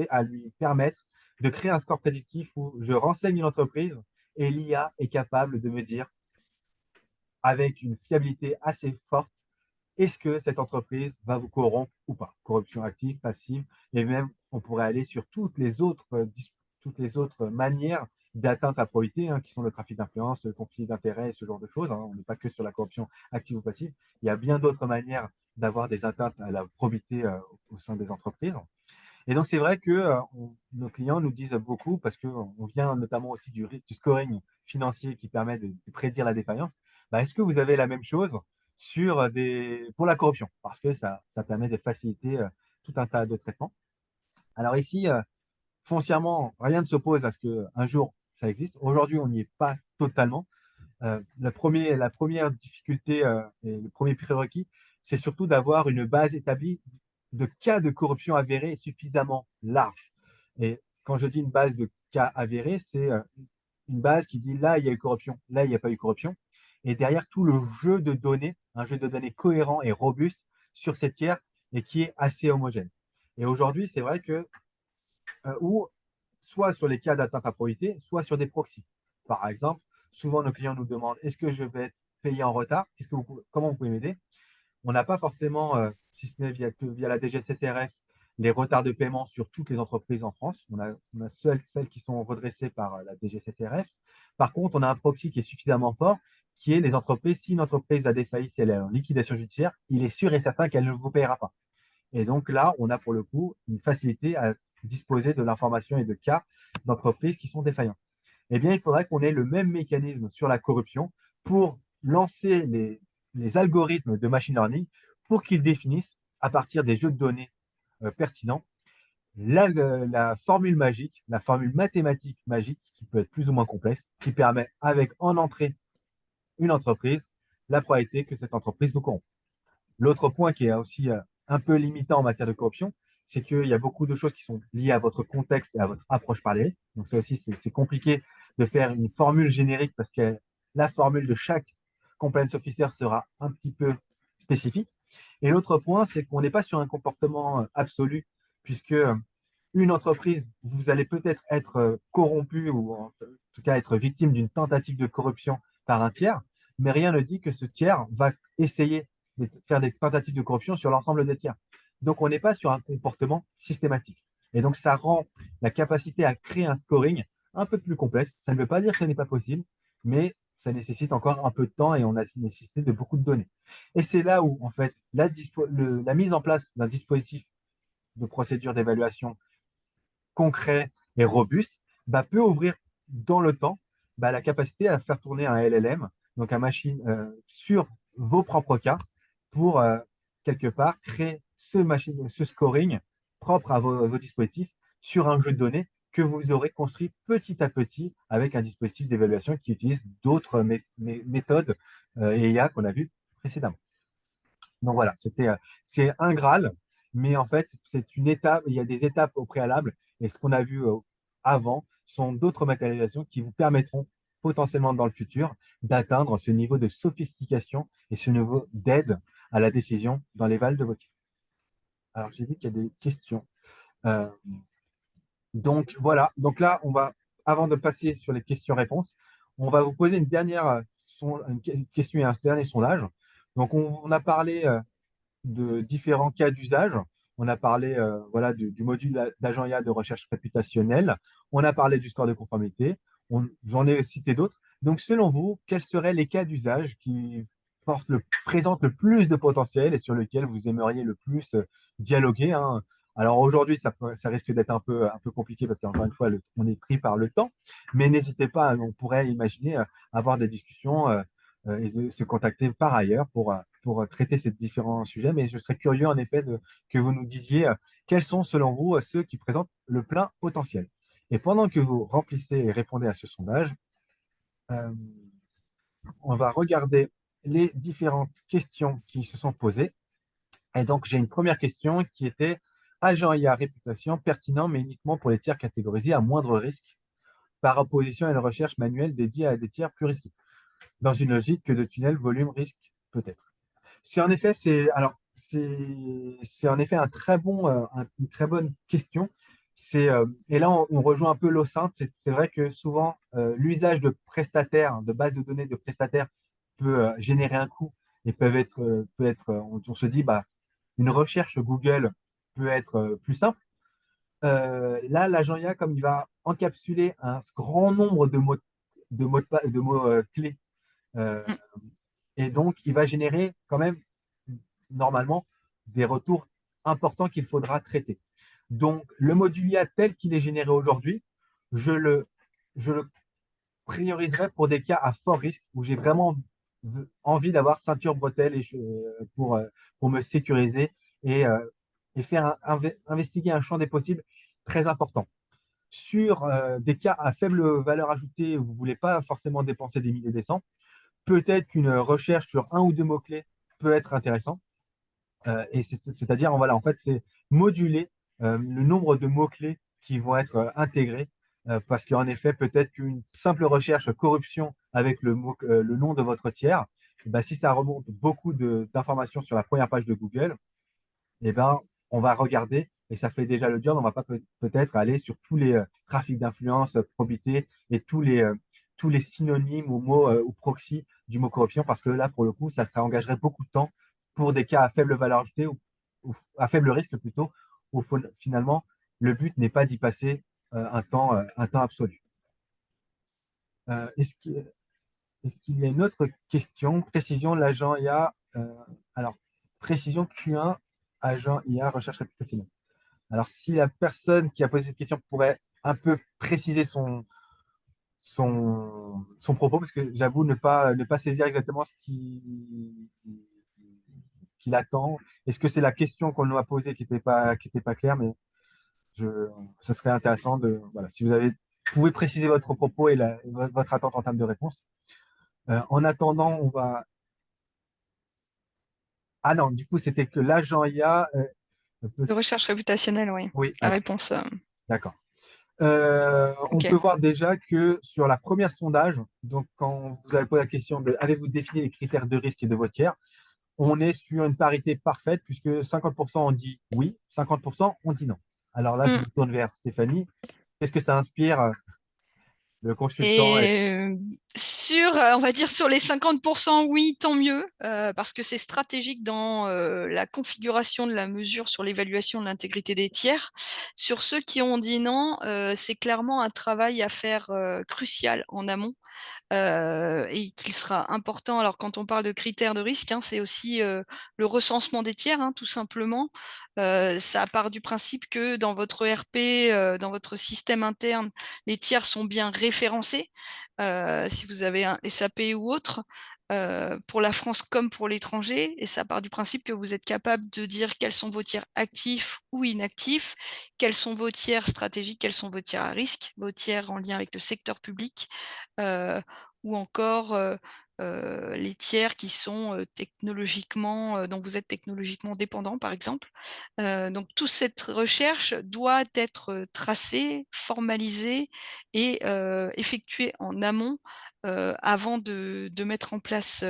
permettre de créer un score prédictif où je renseigne une entreprise et l'IA est capable de me dire, avec une fiabilité assez forte, est-ce que cette entreprise va vous corrompre ou pas? Corruption active, passive, et même on pourrait aller sur toutes les autres manières d'atteinte à probité, hein, qui sont le trafic d'influence, le conflit d'intérêts, ce genre de choses, hein. On n'est pas que sur la corruption active ou passive. Il y a bien d'autres manières d'avoir des atteintes à la probité au sein des entreprises. Et donc, c'est vrai que nos clients nous disent beaucoup, parce qu'on vient notamment aussi du scoring financier qui permet de prédire la défaillance. Bah, est-ce que vous avez la même chose pour la corruption? Parce que ça permet de faciliter tout un tas de traitements. Alors ici, foncièrement, rien ne s'oppose à ce qu'un jour ça existe. Aujourd'hui, on n'y est pas totalement. La première difficulté et le premier prérequis, c'est surtout d'avoir une base établie de cas de corruption avérés suffisamment large. Et quand je dis une base de cas avérés, c'est une base qui dit là, il y a eu corruption, là, il n'y a pas eu corruption. Et derrière tout le jeu de données, un jeu de données cohérent et robuste sur ces tiers et qui est assez homogène. Et aujourd'hui, c'est vrai que ou soit sur les cas d'atteinte à probité, soit sur des proxys. Par exemple, souvent nos clients nous demandent est-ce que je vais être payé en retard? Comment vous pouvez m'aider? On n'a pas forcément, si ce n'est via la DGCCRF, les retards de paiement sur toutes les entreprises en France. On a celles qui sont redressées par la DGCCRF. Par contre, on a un proxy qui est suffisamment fort, qui est les entreprises. Si une entreprise a défailli, si elle est en liquidation judiciaire, il est sûr et certain qu'elle ne vous payera pas. Et donc là, on a pour le coup une facilité à disposer de l'information et de cas d'entreprises qui sont défaillantes. Eh bien, il faudrait qu'on ait le même mécanisme sur la corruption pour lancer les algorithmes de machine learning pour qu'ils définissent, à partir des jeux de données pertinents, la formule magique, la formule mathématique magique, qui peut être plus ou moins complexe, qui permet, avec en entrée une entreprise, la probabilité que cette entreprise vous corrompt. L'autre point qui est aussi un peu limitant en matière de corruption, c'est qu'il y a beaucoup de choses qui sont liées à votre contexte et à votre approche par les risques. Donc ça aussi, c'est compliqué de faire une formule générique parce que la formule de chaque compliance officer sera un petit peu spécifique. Et l'autre point, c'est qu'on n'est pas sur un comportement absolu, puisque une entreprise, vous allez peut-être être corrompu ou en tout cas être victime d'une tentative de corruption par un tiers, mais rien ne dit que ce tiers va essayer de faire des tentatives de corruption sur l'ensemble des tiers. Donc, on n'est pas sur un comportement systématique. Et donc, ça rend la capacité à créer un scoring un peu plus complexe. Ça ne veut pas dire que ce n'est pas possible, mais ça nécessite encore un peu de temps et on a nécessité de beaucoup de données. Et c'est là où, en fait, la mise en place d'un dispositif de procédure d'évaluation concret et robuste bah, peut ouvrir dans le temps bah, la capacité à faire tourner un LLM, donc un machine sur vos propres cas pour, quelque part, créer ce scoring propre à vos dispositifs sur un jeu de données que vous aurez construit petit à petit avec un dispositif d'évaluation qui utilise d'autres méthodes et IA qu'on a vu précédemment. Donc voilà, c'est un Graal, mais en fait, c'est une étape, il y a des étapes au préalable, et ce qu'on a vu avant sont d'autres matérialisations qui vous permettront potentiellement dans le futur d'atteindre ce niveau de sophistication et ce niveau d'aide à la décision dans les vals de votier. Alors, j'ai dit qu'il y a des questions. Euh, donc voilà, donc là, avant de passer sur les questions-réponses, on va vous poser une dernière une question et un dernier sondage. Donc on a parlé de différents cas d'usage. On a parlé voilà, du module d'agent IA de recherche réputationnelle. On a parlé du score de conformité. J'en ai cité d'autres. Donc, selon vous, quels seraient les cas d'usage qui présentent le plus de potentiel et sur lesquels vous aimeriez le plus dialoguer, hein? Alors aujourd'hui, ça risque d'être un peu compliqué parce qu'encore une fois, on est pris par le temps, mais n'hésitez pas, on pourrait imaginer avoir des discussions et de se contacter par ailleurs pour traiter ces différents sujets. Mais je serais curieux, en effet, que vous nous disiez quels sont, selon vous, ceux qui présentent le plein potentiel. Et pendant que vous remplissez et répondez à ce sondage, euh, on va regarder les différentes questions qui se sont posées. Et donc, j'ai une première question qui était agent IA réputation pertinent, mais uniquement pour les tiers catégorisés à moindre risque, par opposition à une recherche manuelle dédiée à des tiers plus risqués, dans une logique que de tunnel volume risque peut-être. C'est en effet, c'est en effet une très bonne question. Et là, on rejoint un peu l'OSINT. C'est vrai que souvent, l'usage de prestataires, de bases de données de prestataires peut générer un coût et on se dit, bah, une recherche Google peut être plus simple. Là, l'agent IA, comme il va encapsuler un grand nombre de mots clés, euh, Mm. et donc il va générer quand même normalement des retours importants qu'il faudra traiter. Donc, le module IA tel qu'il est généré aujourd'hui, je le prioriserai pour des cas à fort risque où j'ai vraiment envie d'avoir ceinture bretelle pour me sécuriser et faire investiguer un champ des possibles très important. Sur des cas à faible valeur ajoutée, où vous ne voulez pas forcément dépenser des milliers et des cents, peut-être qu'une recherche sur un ou deux mots-clés peut être intéressant. C'est-à-dire, voilà, en fait, c'est moduler le nombre de mots-clés qui vont être intégrés, parce qu'en effet, peut-être qu'une simple recherche corruption avec le nom de votre tiers, eh ben, si ça remonte beaucoup d'informations sur la première page de Google, eh ben, on va regarder et ça fait déjà le job. On va pas peut-être aller sur tous les trafics d'influence, probité et tous les synonymes ou mots ou proxy du mot corruption parce que là, pour le coup, ça engagerait beaucoup de temps pour des cas à faible valeur ajoutée ou à faible risque plutôt, où finalement, le but n'est pas d'y passer un temps absolu. Euh, est-ce qu'il est-ce qu'il y a une autre question? Précision, l'agent IA. Alors, précision Q1, agent IA, recherche réputationnelle. Alors, si la personne qui a posé cette question pourrait un peu préciser son propos, parce que j'avoue ne pas saisir exactement ce qu'il attend. Est-ce que c'est la question qu'on nous a posée qui était pas claire, mais ce serait intéressant voilà, si vous pouvez préciser votre propos et votre attente en termes de réponse. En attendant, on va. Ah non, du coup, c'était que l'agent IA. De recherche réputationnelle, oui. Oui, La d'accord. réponse, D'accord. On peut ok. voir déjà que sur la première sondage, donc quand vous avez posé la question de avez-vous défini les critères de risque et de votre tiers, on est sur une parité parfaite puisque 50% ont dit oui, 50% ont dit non. Alors là, je Mm. me tourne vers Stéphanie. Qu'est-ce que ça inspire le consultant Et on va dire sur les 50%, oui, tant mieux, parce que c'est stratégique dans la configuration de la mesure sur l'évaluation de l'intégrité des tiers. Sur ceux qui ont dit non, c'est clairement un travail à faire crucial en amont et qu'il sera important. Alors, quand on parle de critères de risque, hein, c'est aussi le recensement des tiers, hein, tout simplement. Ça part du principe que dans votre ERP, dans votre système interne, les tiers sont bien référencés. Si vous avez un SAP ou autre, pour la France comme pour l'étranger, et ça part du principe que vous êtes capable de dire quels sont vos tiers actifs ou inactifs, quels sont vos tiers stratégiques, quels sont vos tiers à risque, vos tiers en lien avec le secteur public, heu, ou encore, les tiers qui sont, technologiquement, dont vous êtes technologiquement dépendant, par exemple. Donc toute cette recherche doit être, tracée, formalisée et effectuée en amont, avant de mettre en place,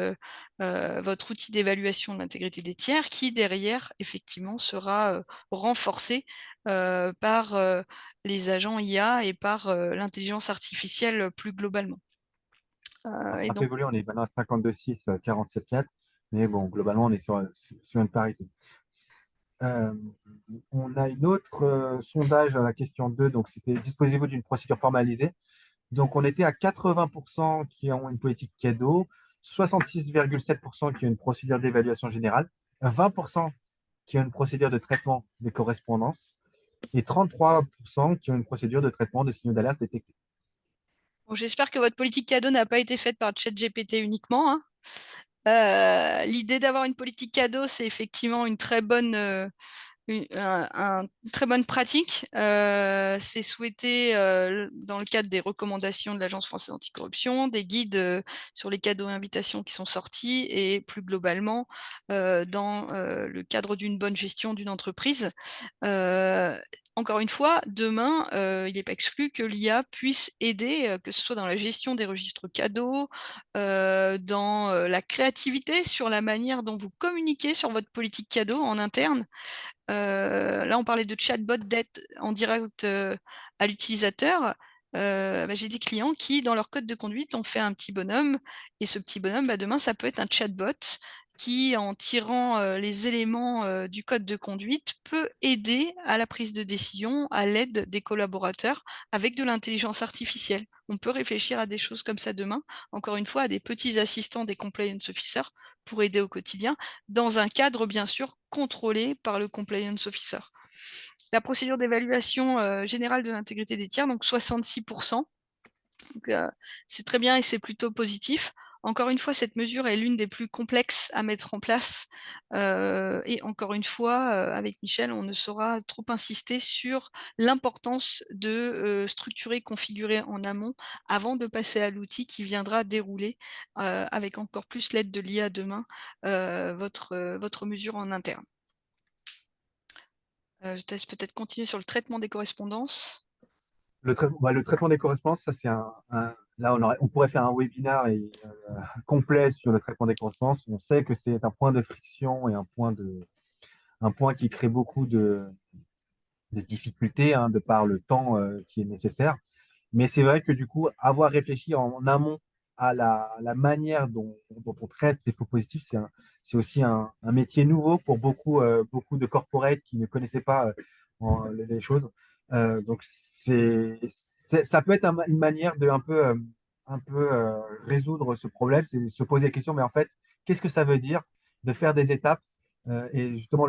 votre outil d'évaluation de l'intégrité des tiers qui derrière effectivement sera, renforcé, par, les agents IA et par, l'intelligence artificielle, plus globalement. Alors, Et ça a un peu donc évolué, on est maintenant à 52-6, 47-4, mais bon, globalement, on est sur une parité. Euh, on a une autre sondage à la question 2, donc c'était disposez-vous d'une procédure formalisée. Donc, on était à 80% qui ont une politique cadeau, 66,7% qui ont une procédure d'évaluation générale, 20% qui ont une procédure de traitement des correspondances et 33% qui ont une procédure de traitement de signaux d'alerte détectés. bon, j'espère que votre politique cadeau n'a pas été faite par ChatGPT uniquement, hein. L'idée d'avoir une politique cadeau, c'est effectivement une très bonne, une très bonne pratique. C'est souhaité dans le cadre des recommandations de l'Agence française anticorruption, des guides sur les cadeaux et invitations qui sont sortis et plus globalement dans le cadre d'une bonne gestion d'une entreprise. Euh, Encore une fois, demain, il n'est pas exclu que l'IA puisse aider, que ce soit dans la gestion des registres cadeaux, dans la créativité sur la manière dont vous communiquez sur votre politique cadeau en interne. Là, on parlait de chatbot d'aide en direct, à l'utilisateur. Bah, j'ai des clients qui, dans leur code de conduite, ont fait un petit bonhomme et ce petit bonhomme, bah, demain, ça peut être un chatbot qui, en tirant, les éléments, du code de conduite, peut aider à la prise de décision à l'aide des collaborateurs avec de l'intelligence artificielle. On peut réfléchir à des choses comme ça demain, encore une fois, à des petits assistants des compliance officers pour aider au quotidien dans un cadre bien sûr contrôlé par le compliance officer. La procédure d'évaluation générale de l'intégrité des tiers, donc 66%. Donc, c'est très bien et c'est plutôt positif. Encore une fois, cette mesure est l'une des plus complexes à mettre en place. Et encore une fois, avec Michel, on ne saura trop insister sur l'importance de structurer, configurer en amont avant de passer à l'outil qui viendra dérouler, avec encore plus l'aide de l'IA demain, votre mesure en interne. Je te laisse peut-être continuer sur le traitement des correspondances. Le traitement des correspondances, ça c'est là on pourrait faire un webinaire complet sur le traitement des correspondances. On sait que c'est un point de friction et un point qui crée beaucoup de difficultés de par le temps qui est nécessaire. Mais c'est vrai que du coup, avoir réfléchi en amont à la manière dont on traite ces faux positifs, c'est aussi un métier nouveau pour beaucoup de corporates qui ne connaissaient pas les choses. Donc, ça peut être une manière de un peu résoudre ce problème, c'est se poser la question, mais en fait, qu'est-ce que ça veut dire de faire des étapes et justement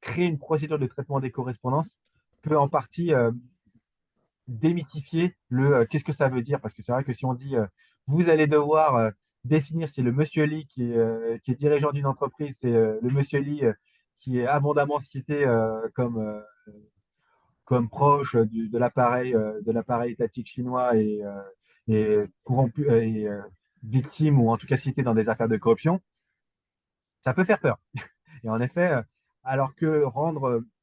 créer une procédure de traitement des correspondances peut en partie démythifier qu'est-ce que ça veut dire. Parce que c'est vrai que si on dit vous allez devoir définir si le monsieur Lee qui est dirigeant d'une entreprise, c'est le monsieur Lee qui est abondamment cité comme proche de l'appareil étatique chinois et corrompu victime ou en tout cas cité dans des affaires de corruption, ça peut faire peur. Et en effet, alors que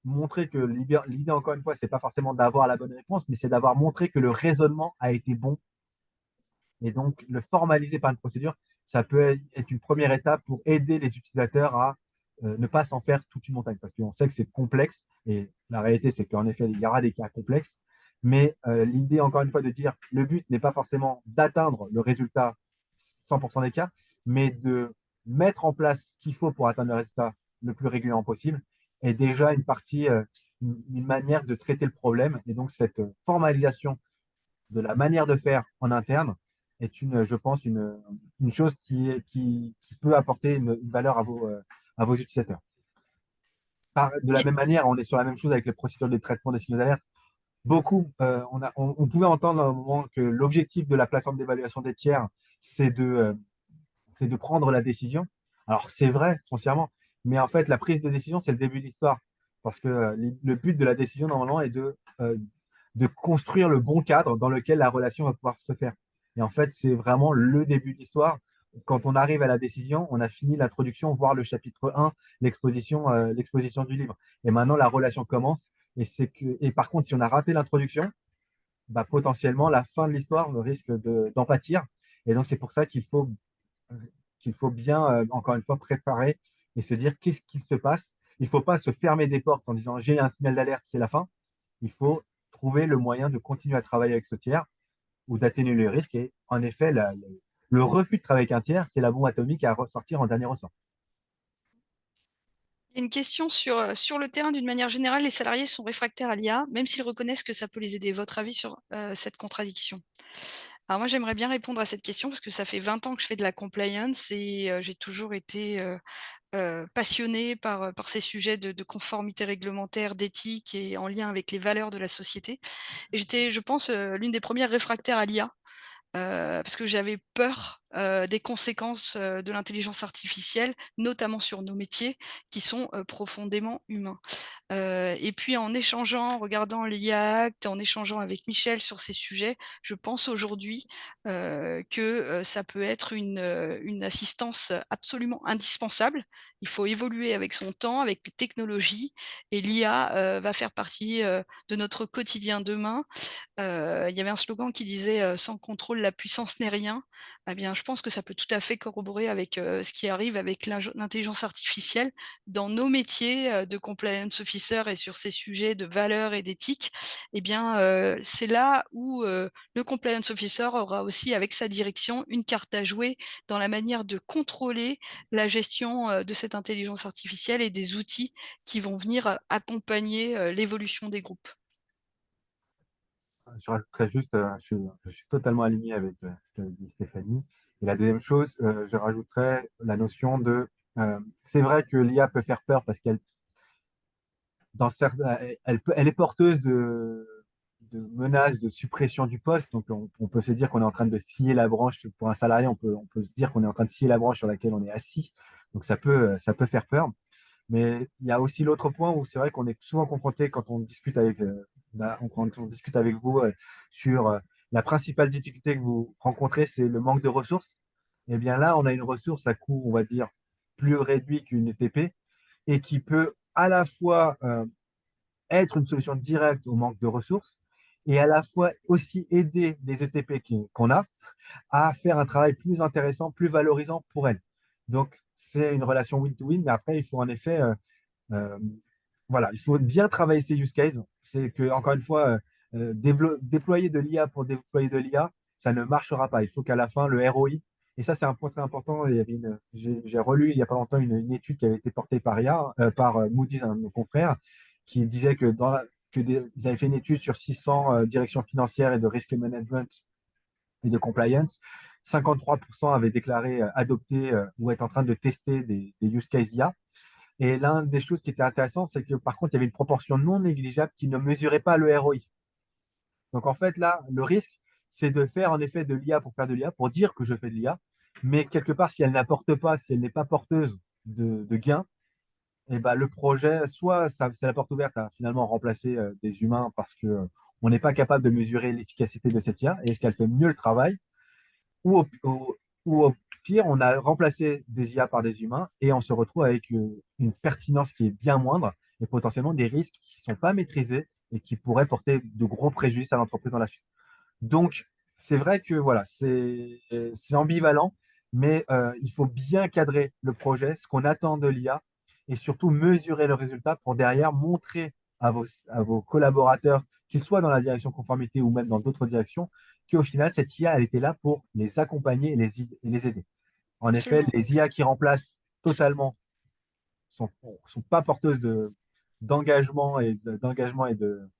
montrer que l'idée, encore une fois, c'est pas forcément d'avoir la bonne réponse, mais c'est d'avoir montré que le raisonnement a été bon. Et donc, le formaliser par une procédure, ça peut être une première étape pour aider les utilisateurs à ne pas s'en faire toute une montagne. Parce qu'on sait que c'est complexe. Et la réalité, c'est qu'en effet, il y aura des cas complexes. Mais l'idée, encore une fois, de dire le but n'est pas forcément d'atteindre le résultat 100% des cas, mais de mettre en place ce qu'il faut pour atteindre le résultat le plus régulièrement possible est déjà une partie, une manière de traiter le problème. Et donc, cette formalisation de la manière de faire en interne est je pense, une chose qui peut apporter une valeur à vos utilisateurs. De la Et même manière, on est sur la même chose avec les procédures de traitement des signaux d'alerte. On pouvait entendre à un moment que l'objectif de la plateforme d'évaluation des tiers, c'est c'est de prendre la décision. Alors, c'est vrai, foncièrement, mais en fait, la prise de décision, c'est le début de l'histoire. Parce que le but de la décision, normalement, est de construire le bon cadre dans lequel la relation va pouvoir se faire. Et en fait, c'est vraiment le début de l'histoire. Quand on arrive à la décision, on a fini l'introduction, voire le chapitre 1, l'exposition du livre. Et maintenant, la relation commence. Et par contre, si on a raté l'introduction, bah, potentiellement, la fin de l'histoire risque d'en pâtir. Et donc, c'est pour ça qu'il faut bien, encore une fois, préparer et se dire qu'est-ce qui se passe. Il ne faut pas se fermer des portes en disant j'ai un signal d'alerte, c'est la fin. Il faut trouver le moyen de continuer à travailler avec ce tiers ou d'atténuer le risque. Et en effet, le refus de travailler avec un tiers, c'est la bombe atomique à ressortir en dernier ressort. Il y a une question sur le terrain, d'une manière générale, les salariés sont réfractaires à l'IA, même s'ils reconnaissent que ça peut les aider. Votre avis sur cette contradiction? Alors moi, j'aimerais bien répondre à cette question parce que ça fait 20 ans que je fais de la compliance et j'ai toujours été passionnée par ces sujets de conformité réglementaire, d'éthique et en lien avec les valeurs de la société. Et j'étais, je pense, l'une des premières réfractaires à l'IA. Parce que j'avais peur, des conséquences, de l'intelligence artificielle, notamment sur nos métiers qui sont, profondément humains. Et puis en échangeant, en regardant l'IA Act, en échangeant avec Michel sur ces sujets, je pense aujourd'hui, que, ça peut être une assistance absolument indispensable. Il faut évoluer avec son temps, avec les technologies et l'IA, va faire partie, de notre quotidien demain. Il y avait un slogan qui disait, «Sans contrôle, la puissance n'est rien». Eh bien, je pense que ça peut tout à fait corroborer avec, ce qui arrive avec l'intelligence artificielle dans nos métiers, de compliance officer et sur ces sujets de valeurs et d'éthique. Eh bien, c'est là où, le compliance officer aura aussi, avec sa direction, une carte à jouer dans la manière de contrôler la gestion, de cette intelligence artificielle et des outils qui vont venir, accompagner, l'évolution des groupes. Je rajouterais juste, je suis totalement aligné avec ce qu'a dit Stéphanie. Et la deuxième chose, je rajouterais la notion c'est vrai que l'IA peut faire peur parce qu'elle dans certains, elle est porteuse de menaces de suppression du poste. Donc, on peut se dire qu'on est en train de scier la branche pour un salarié. On peut se dire qu'on est en train de scier la branche sur laquelle on est assis. Donc, ça peut faire peur. Mais il y a aussi l'autre point où c'est vrai qu'on est souvent confronté quand on discute quand on discute avec vous sur la principale difficulté que vous rencontrez, c'est le manque de ressources. Et bien là, on a une ressource à coût, on va dire, plus réduit qu'une ETP et qui peut à la fois être une solution directe au manque de ressources et à la fois aussi aider les ETP qu'on a à faire un travail plus intéressant, plus valorisant pour elles. Donc, c'est une relation win-to-win, mais après, il faut en effet, euh, voilà, il faut bien travailler ces use cases. C'est que, encore une fois, déployer de l'IA pour déployer de l'IA, ça ne marchera pas. Il faut qu'à la fin, le ROI, et ça, c'est un point très important. J'ai relu il n'y a pas longtemps une étude qui avait été portée par IA, par Moody's, un de nos confrères, qui disait que ils avaient fait une étude sur 600 directions financières et de risk management et de compliance. 53% avaient déclaré adopter ou être en train de tester des use cases IA. Et l'une des choses qui était intéressante, c'est que par contre, il y avait une proportion non négligeable qui ne mesurait pas le ROI. Donc en fait, là, le risque, c'est de faire en effet de l'IA pour faire de l'IA, pour dire que je fais de l'IA, mais quelque part, si elle n'apporte pas, si elle n'est pas porteuse de gains, et ben, le projet, soit ça, c'est la porte ouverte à finalement remplacer des humains parce que on n'est pas capable de mesurer l'efficacité de cette IA et est-ce qu'elle fait mieux le travail, ou au pire, on a remplacé des IA par des humains et on se retrouve avec une pertinence qui est bien moindre et potentiellement des risques qui ne sont pas maîtrisés et qui pourraient porter de gros préjudices à l'entreprise dans la suite. Donc, c'est vrai que voilà, c'est ambivalent, mais il faut bien cadrer le projet, ce qu'on attend de l'IA, et surtout mesurer le résultat pour derrière montrer à vos collaborateurs, qu'ils soient dans la direction conformité ou même dans d'autres directions, qu'au final, cette IA, elle était là pour les accompagner et les aider. En effet, Absolument. les IA qui remplacent totalement sont, sont pas porteuses d'engagement et de,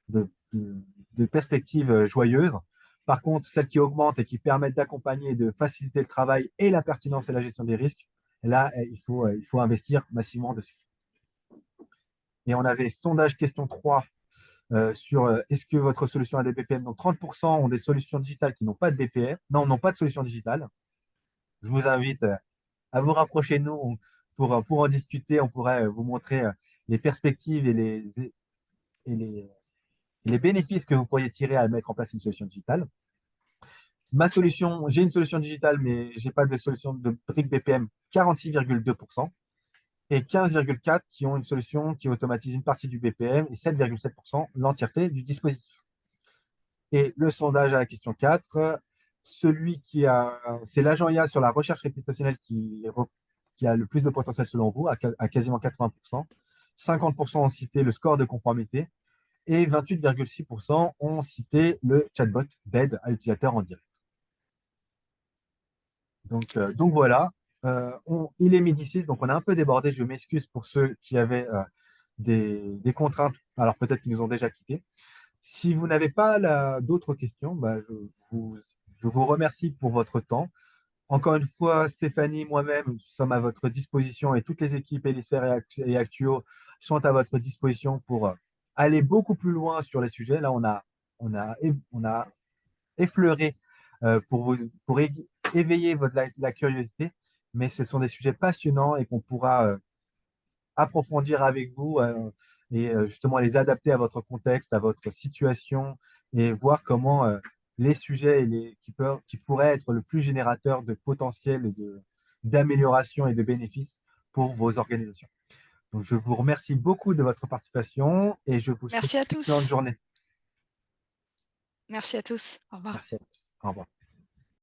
de, de perspectives joyeuses. Par contre, celles qui augmentent et qui permettent d'accompagner et de faciliter le travail et la pertinence et la gestion des risques, là, il faut investir massivement dessus. Et on avait sondage question 3 sur est-ce que votre solution a des BPM. Donc 30% ont des solutions digitales qui n'ont pas de BPM, non, n'ont pas de solution digitale. je vous invite à vous rapprocher de nous pour en discuter. On pourrait vous montrer les perspectives et les, et les bénéfices que vous pourriez tirer à mettre en place une solution digitale. Ma solution, j'ai une solution digitale, mais je n'ai pas de solution de briques BPM, 46,2%, et 15,4% qui ont une solution qui automatise une partie du BPM et 7,7% l'entièreté du dispositif. Et le sondage à la question 4, c'est l'agent IA sur la recherche réputationnelle qui a le plus de potentiel selon vous, à quasiment 80%. 50% ont cité le score de conformité et 28,6% ont cité le chatbot d'aide à l'utilisateur en direct. Donc voilà, il est midi 6, donc on a un peu débordé. Je m'excuse pour ceux qui avaient des contraintes, alors peut-être qu'ils nous ont déjà quittés. Si vous n'avez pas d'autres questions, bah, je vous remercie pour votre temps. Encore une fois, Stéphanie, moi-même, nous sommes à votre disposition et toutes les équipes Elisphère et Actuo sont à votre disposition pour aller beaucoup plus loin sur les sujets. Là, on a effleuré pour éveiller la curiosité, mais ce sont des sujets passionnants et qu'on pourra approfondir avec vous et justement les adapter à votre contexte, à votre situation et voir comment les sujets qui pourraient être le plus générateurs de potentiel d'amélioration et de bénéfices pour vos organisations. Donc, je vous remercie beaucoup de votre participation et je vous souhaite Merci à une excellente tous. journée. Merci à tous. Au revoir. Merci à tous. Au revoir.